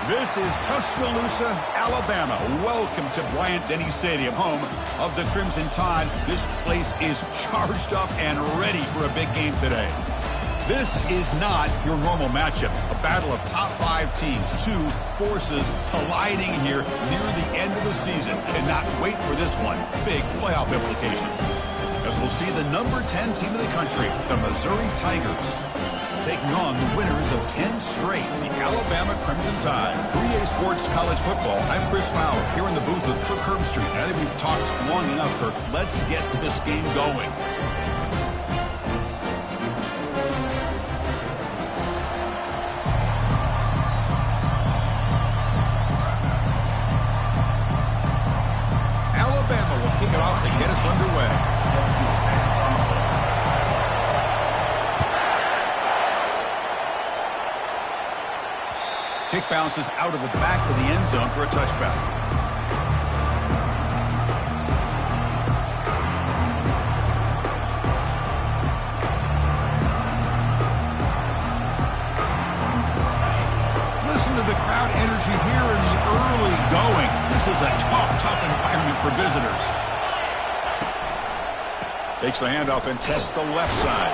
This is Tuscaloosa, Alabama. Welcome to Bryant-Denny Stadium, home of the Crimson Tide. This place is charged up and ready for a big game today. This is not your normal matchup. A battle of top 5 teams, 2 forces colliding here near the end of the season. Cannot wait for this one. Big playoff implications. As we'll see the number 10 team in the country, the Missouri Tigers, taking on the winners of 10 straight, the Alabama Crimson Tide. 3A Sports College Football. I'm Chris Fowler here in the booth with Kirk Herbstreit. I think we've talked long enough, Kirk. Let's get this game going. Alabama will kick it off to get us underway. Kick bounces out of the back of the end zone for a touchback. Listen to the crowd energy here in the early going. This is a tough environment for visitors. Takes the handoff and tests the left side.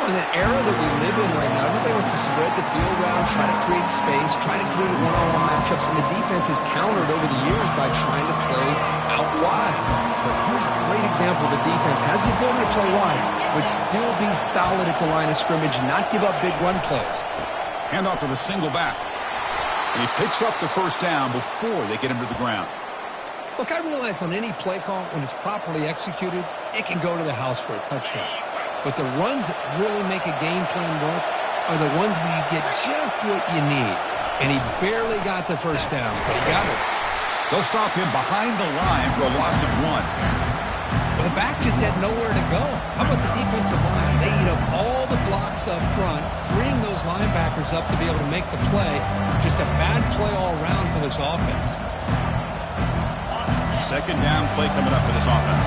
In the era that we live in right now, everybody wants to spread the field around, try to create space, try to create one-on-one matchups, and the defense has countered over the years by trying to play out wide. But here's a great example. The defense has the ability to play wide, but still be solid at the line of scrimmage, not give up big run plays. Handoff to the single back. And he picks up the first down before they get him to the ground. Look, I realize on any play call, when it's properly executed, it can go to the house for a touchdown. But the runs that really make a game plan work are the ones where you get just what you need. And he barely got the first down, but he got it. They'll stop him behind the line for a loss of 1. Well, the back just had nowhere to go. How about the defensive line? They eat up all the blocks up front, freeing those linebackers up to be able to make the play. Just a bad play all around for this offense. Second down play coming up for this offense.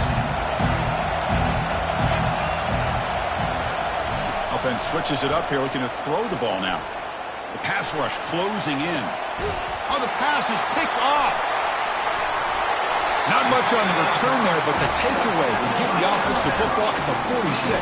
Offense switches it up here, looking to throw the ball now. The pass rush closing in. Oh, the pass is picked off. Not much on the return there, but the takeaway will give the offense the football at the 46.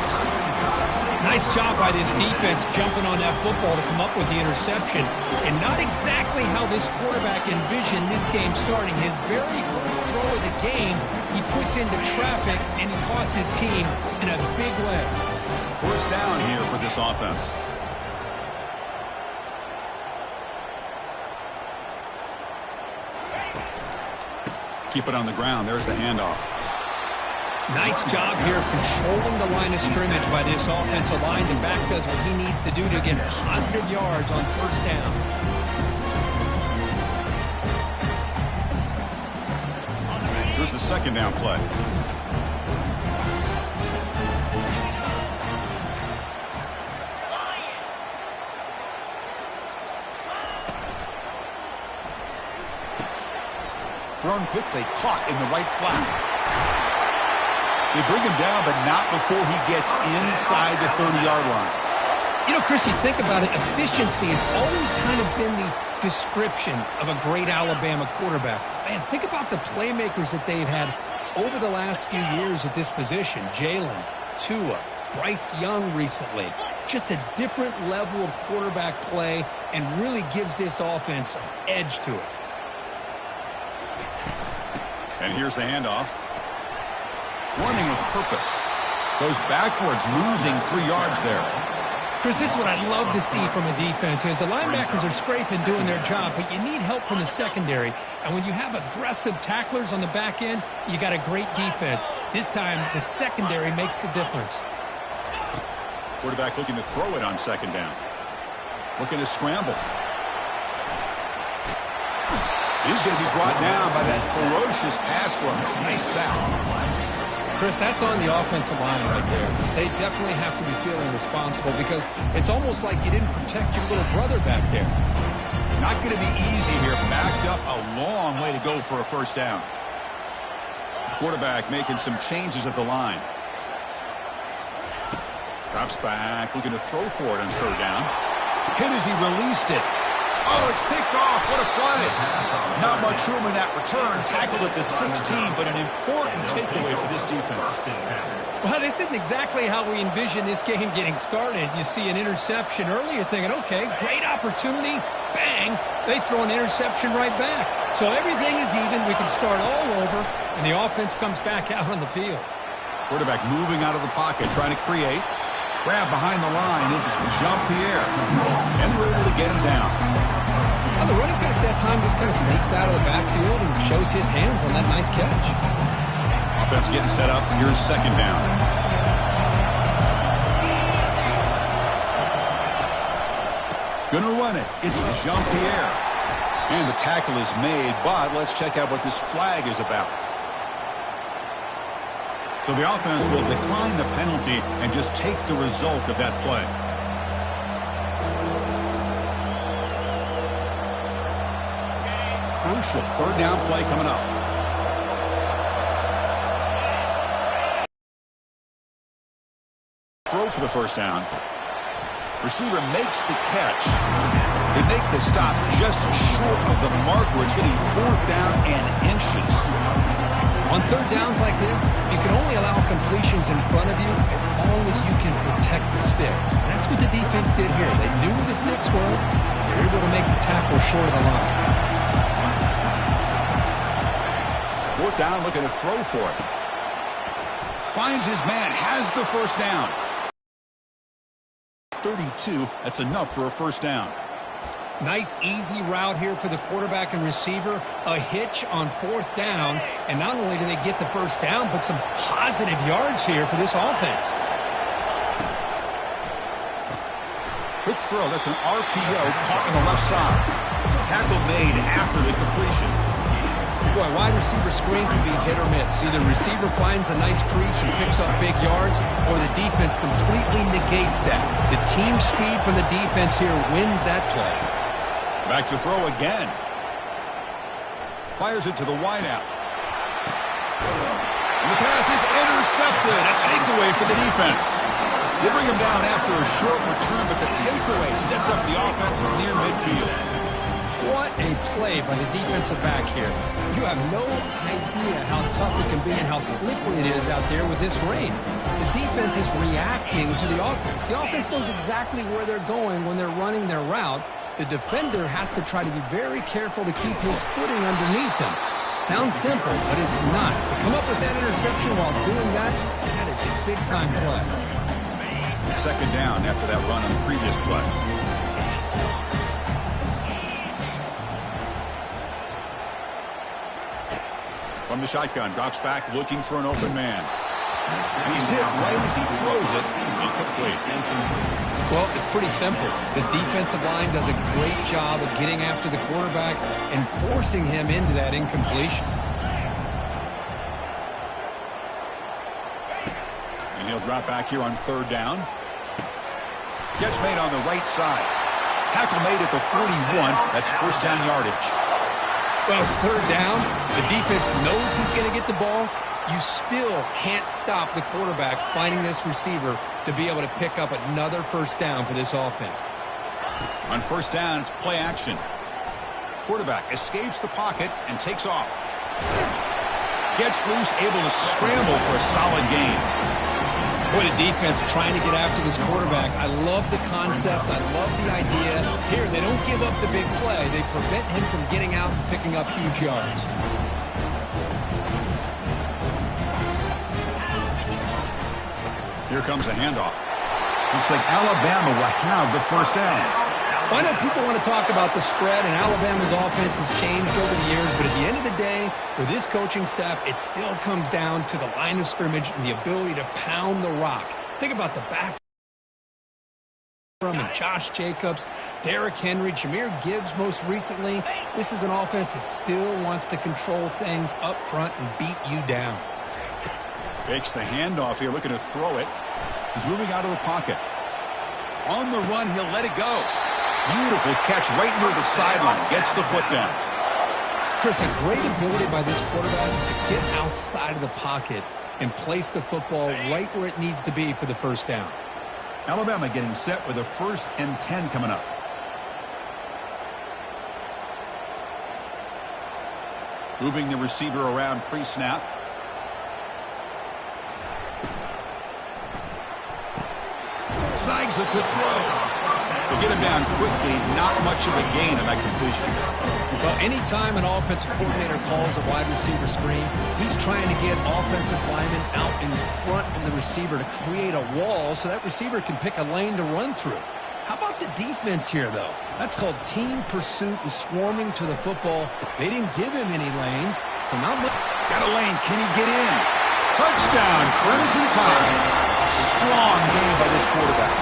Nice job by this defense jumping on that football to come up with the interception. And not exactly how this quarterback envisioned this game starting. His very first throw of the game, he puts into traffic, and he costs his team in a big way. First down here for this offense. Keep it on the ground. There's the handoff. Nice job here of controlling the line of scrimmage by this offensive line. The back does what he needs to do to get positive yards on first down. Here's the second down play. Thrown quickly, caught in the right flat. They bring him down, but not before he gets inside the 30-yard line. You know, Chris, you think about it, efficiency has always kind of been the description of a great Alabama quarterback. Man, think about the playmakers that they've had over the last few years at this position. Jalen, Tua, Bryce Young recently. Just a different level of quarterback play and really gives this offense an edge to it. And here's the handoff. Running with purpose. Goes backwards, losing 3 yards there. Chris, this is what I love to see from a defense is the linebackers are scraping, doing their job, but you need help from the secondary. And when you have aggressive tacklers on the back end, you got a great defense. This time, the secondary makes the difference. Quarterback looking to throw it on second down. Looking to scramble. He's going to be brought down by that ferocious pass rush. Nice sack. Chris, that's on the offensive line right there. They definitely have to be feeling responsible because it's almost like you didn't protect your little brother back there. Not going to be easy here. Backed up a long way to go for a first down. Quarterback making some changes at the line. Drops back, looking to throw for it on third down. Hit as he released it. Oh, it's picked off. What a play. Not much room in that return. Tackled at the 16, but an important takeaway for this defense. Well, this isn't exactly how we envision this game getting started. You see an interception early, you're thinking, okay, great opportunity. Bang, they throw an interception right back. So everything is even. We can start all over, and the offense comes back out on the field. Quarterback moving out of the pocket, trying to create. Grab behind the line. It's Jean-Pierre. And we're able to get him down. Well, the running back at that time just kind of sneaks out of the backfield and shows his hands on that nice catch. Offense getting set up. Here's second down. Gonna run it. It's Jean-Pierre. And the tackle is made, but let's check out what this flag is about. So the offense will decline the penalty and just take the result of that play. Crucial third down play coming up. Throw for the first down. Receiver makes the catch. They make the stop just short of the mark where it's getting fourth down and inches. On third downs like this, you can only allow completions in front of you as long as you can protect the sticks. And that's what the defense did here. They knew where the sticks were. They were able to make the tackle short of the line. Fourth down, looking to throw for it. Finds his man, has the first down. 32, that's enough for a first down. Nice, easy route here for the quarterback and receiver. A hitch on fourth down. And not only do they get the first down, but some positive yards here for this offense. Quick throw. That's an RPO caught on the left side. Tackle made after the completion. Boy, wide receiver screen can be hit or miss. Either receiver finds a nice crease and picks up big yards, or the defense completely negates that. The team speed from the defense here wins that play. Back to throw again. Fires it to the wideout. And the pass is intercepted. A takeaway for the defense. They bring him down after a short return, but the takeaway sets up the offense near midfield. What a play by the defensive back here. You have no idea how tough it can be and how slippery it is out there with this rain. The defense is reacting to the offense. The offense knows exactly where they're going when they're running their route. The defender has to try to be very careful to keep his footing underneath him. Sounds simple, but it's not. To come up with that interception while doing that is a big-time play. Second down after that run on the previous play. From the shotgun, drops back, looking for an open man. He's hit right as he throws it. Incomplete. Well, it's pretty simple. The defensive line does a great job of getting after the quarterback and forcing him into that incompletion. And he'll drop back here on third down. Catch made on the right side. Tackle made at the 41. That's first down yardage. Well, it's third down. The defense knows he's going to get the ball. You still can't stop the quarterback finding this receiver to be able to pick up another first down for this offense. On first down, it's play action. Quarterback escapes the pocket and takes off. Gets loose, able to scramble for a solid gain. Boy, the defense trying to get after this quarterback. I love the concept. I love the idea. Here, they don't give up the big play. They prevent him from getting out and picking up huge yards. Here comes a handoff. Looks like Alabama will have the first down. I know people want to talk about the spread, and Alabama's offense has changed over the years, but at the end of the day, with this coaching staff, it still comes down to the line of scrimmage and the ability to pound the rock. Think about the backs from and Josh Jacobs, Derrick Henry, Jahmyr Gibbs most recently. This is an offense that still wants to control things up front and beat you down. Fakes the handoff here, looking to throw it. He's moving out of the pocket. On the run, he'll let it go. Beautiful catch right near the sideline. Gets the foot down. Chris, a great ability by this quarterback to get outside of the pocket and place the football right where it needs to be for the first down. Alabama getting set with a 1st and 10 coming up. Moving the receiver around pre-snap. Snags the quick throw. They get him down quickly. Not much of a gain on that completion. Well, anytime an offensive coordinator calls a wide receiver screen, he's trying to get offensive linemen out in front of the receiver to create a wall so that receiver can pick a lane to run through. How about the defense here, though? That's called team pursuit and swarming to the football. They didn't give him any lanes, so not much. Got a lane. Can he get in? Touchdown, Crimson Tide. Strong game by this quarterback.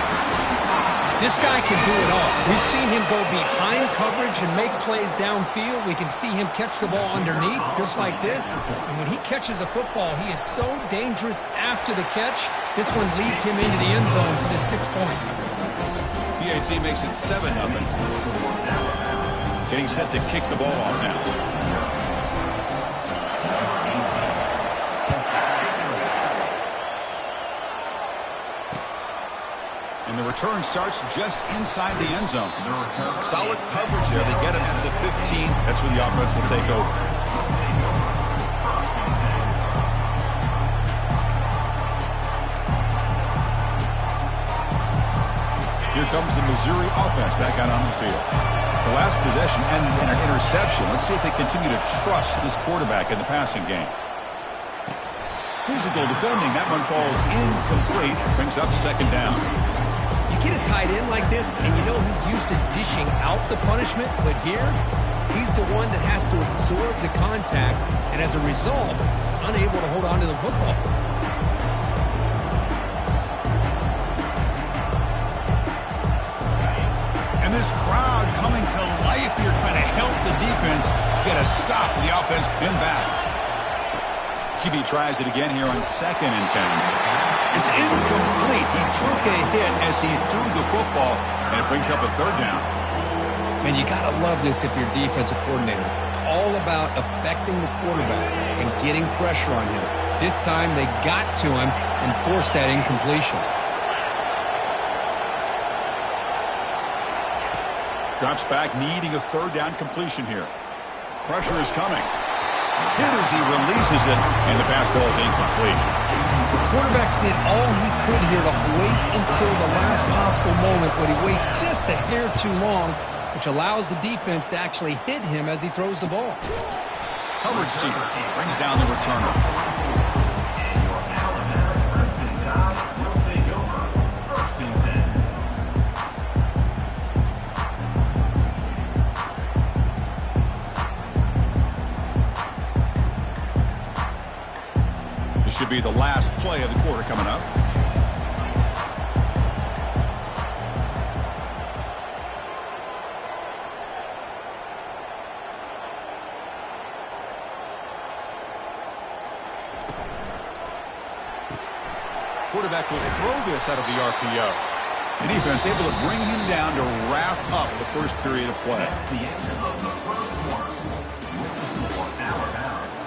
This guy can do it all. We've seen him go behind coverage and make plays downfield. We can see him catch the ball underneath, just like this. And when he catches a football, he is so dangerous after the catch. This one leads him into the end zone for the 6 points. PAT makes it 7-0. Getting set to kick the ball off now. And the return starts just inside the end zone. Solid coverage there. They get him at the 15. That's where the offense will take over. Here comes the Missouri offense back out on the field. The last possession ended in an interception. Let's see if they continue to trust this quarterback in the passing game. Physical defending. That one falls incomplete. Brings up second down. You get a tight end like this, and you know he's used to dishing out the punishment, but here, he's the one that has to absorb the contact, and as a result, he's unable to hold on to the football. And this crowd coming to life here, trying to help the defense get a stop. The offense pinned back. QB tries it again here on 2nd and 10. It's incomplete. He took a hit as he threw the football, and it brings up a 3rd down. Man, you got to love this if you're a defensive coordinator. It's all about affecting the quarterback and getting pressure on him. This time they got to him and forced that incompletion. Drops back, needing a 3rd down completion here. Pressure is coming. Hit as he releases it, and the pass ball is incomplete. The quarterback did all he could here to wait until the last possible moment, but he waits just a hair too long, which allows the defense to actually hit him as he throws the ball. Coverage team brings down the returner. Should be the last play of the quarter coming up. Quarterback will throw this out of the RPO. The defense able to bring him down to wrap up the first period of play.